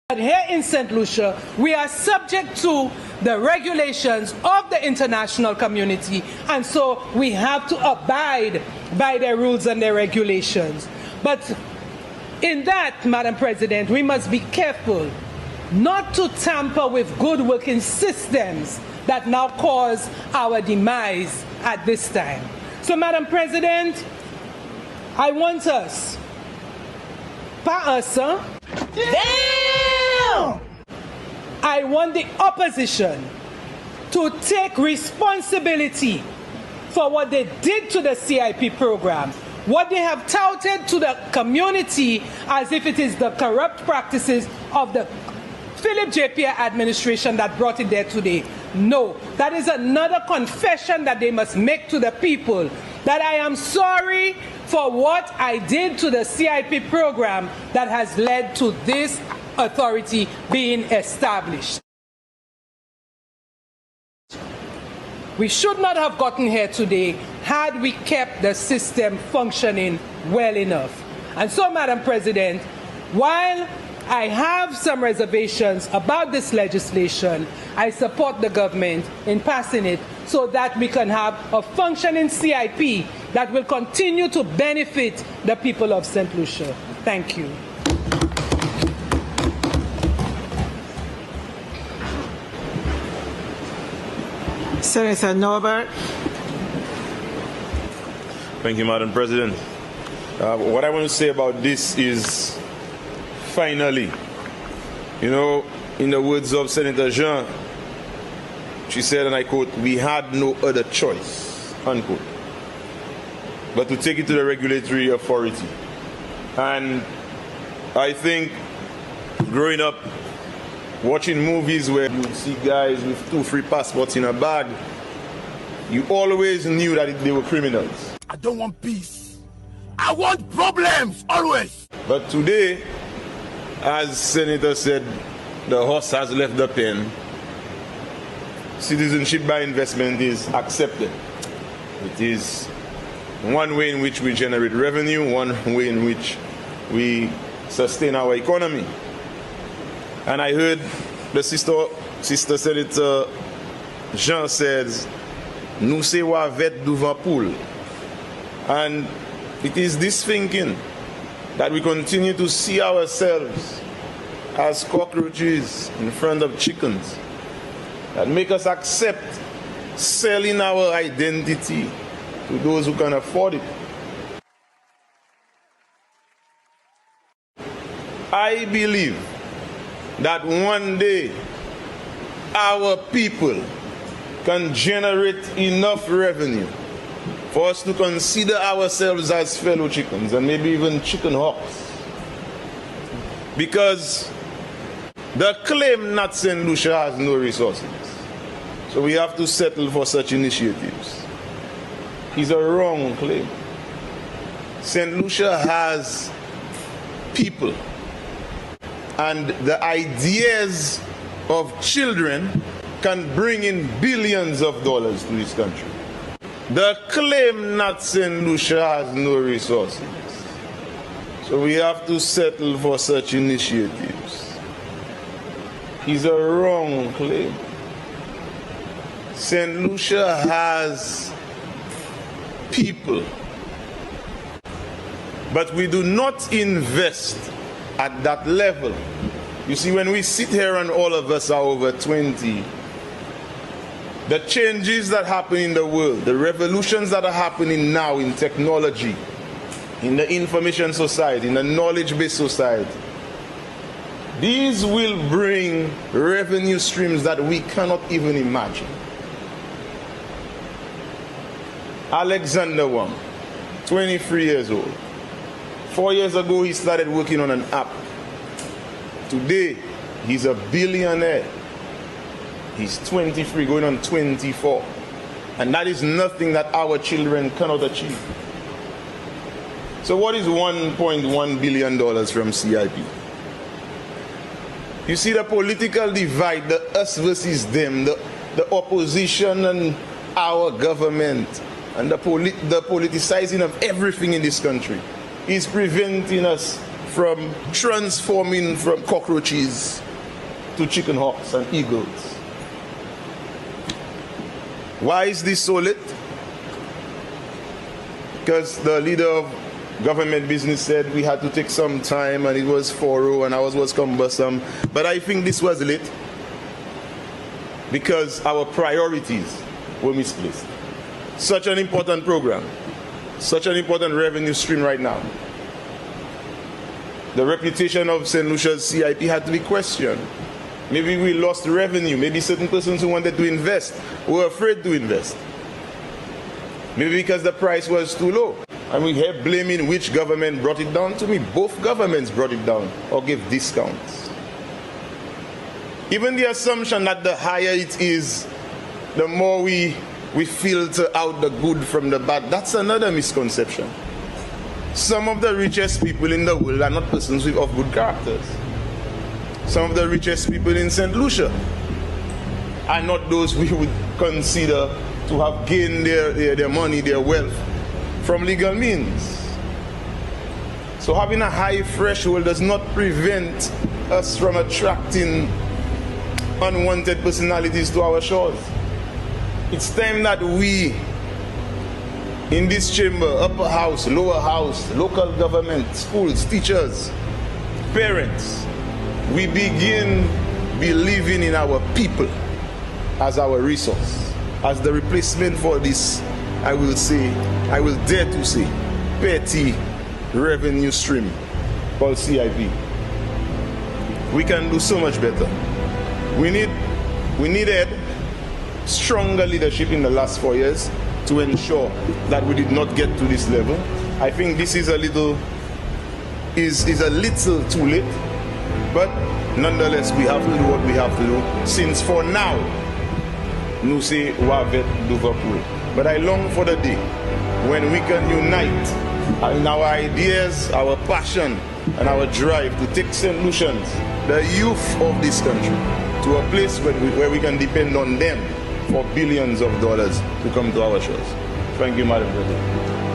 But here in St. Lucia, we are subject to the regulations of the international community, and so we have to abide by their rules and their regulations. But in that, Madam President, we must be careful not to tamper with good working systems that now cause our demise at this time. So, Madam President, I want us, I want the opposition to take responsibility for what they did to the CIP program, what they have touted to the community as if it is the corrupt practices of the Philip J. Pierre administration that brought it there today. No, that is another confession that they must make to the people, that I am sorry for what I did to the CIP program that has led to this authority being established. We should not have gotten here today had we kept the system functioning well enough. And so, Madam President, while I have some reservations about this legislation, I support the government in passing it so that we can have a functioning CIP that will continue to benefit the people of St. Lucia. Thank you. Senator Norbert. Thank you, Madam President. What I want to say about this is, finally, you know, in the words of Senator Jean, she said, and I quote, "We had no other choice," unquote, but to take it to the regulatory authority. And I think growing up, watching movies where you see guys with 2 free passports in a bag, you always knew that they were criminals. I don't want peace. I want problems, always. But today, as Senator said, the horse has left the pen. Citizenship by investment is accepted. It is one way in which we generate revenue, one way in which we sustain our economy. And I heard the sister Senator Jean says, "Nous se wavet devant poule." And it is this thinking that we continue to see ourselves as cockroaches in front of chickens that make us accept selling our identity to those who can afford it. I believe that one day our people can generate enough revenue for us to consider ourselves as fellow chickens and maybe even chicken hawks. Because the claim that St. Lucia has no resources, so we have to settle for such initiatives, is a wrong claim. St. Lucia has people, and the ideas of children can bring in billions of dollars to this country. The claim that St. Lucia has no resources, so we have to settle for such initiatives, is a wrong claim. St. Lucia has people, but we do not invest at that level. You see, when we sit here and all of us are over 20, the changes that happen in the world, the revolutions that are happening now in technology, in the information society, in the knowledge-based society, these will bring revenue streams that we cannot even imagine. Alexander Wang, 23 years old. 4 years ago, he started working on an app. Today, he's a billionaire. He's 23, going on 24. And that is nothing that our children cannot achieve. So what is $1.1 billion from CIP? You see the political divide, the us versus them, the opposition and our government, and the politicizing of everything in this country is preventing us from transforming from cockroaches to chicken hawks and eagles. Why is this so late? Because the leader of government business said we had to take some time and it was thorough and ours was cumbersome. But I think this was late because our priorities were misplaced. Such an important program, such an important revenue stream right now. The reputation of St. Lucia's CIP had to be questioned. Maybe we lost revenue. Maybe certain persons who wanted to invest were afraid to invest. Maybe because the price was too low. And we have blaming which government brought it down. To me, both governments brought it down or gave discounts. Even the assumption that the higher it is, the more we filter out the good from the bad, that's another misconception. Some of the richest people in the world are not persons of good characters. Some of the richest people in St. Lucia are not those we would consider to have gained their money, their wealth from legal means. So having a high threshold does not prevent us from attracting unwanted personalities to our shores. It's time that we, in this chamber, upper house, lower house, local government, schools, teachers, parents, we begin believing in our people as our resource, as the replacement for this, I will dare to say, petty revenue stream called CIP. We can do so much better. We needed stronger leadership in the last 4 years to ensure that we did not get to this level. I think this is a little too late, but nonetheless we have to do what we have to do, since for now nous c'est wavet Liverpool. But I long for the day when we can unite in our ideas, our passion and our drive to take St. Lucians, the youth of this country, to a place where we can depend on them for billions of dollars to come to our shores. Thank you, Madam President.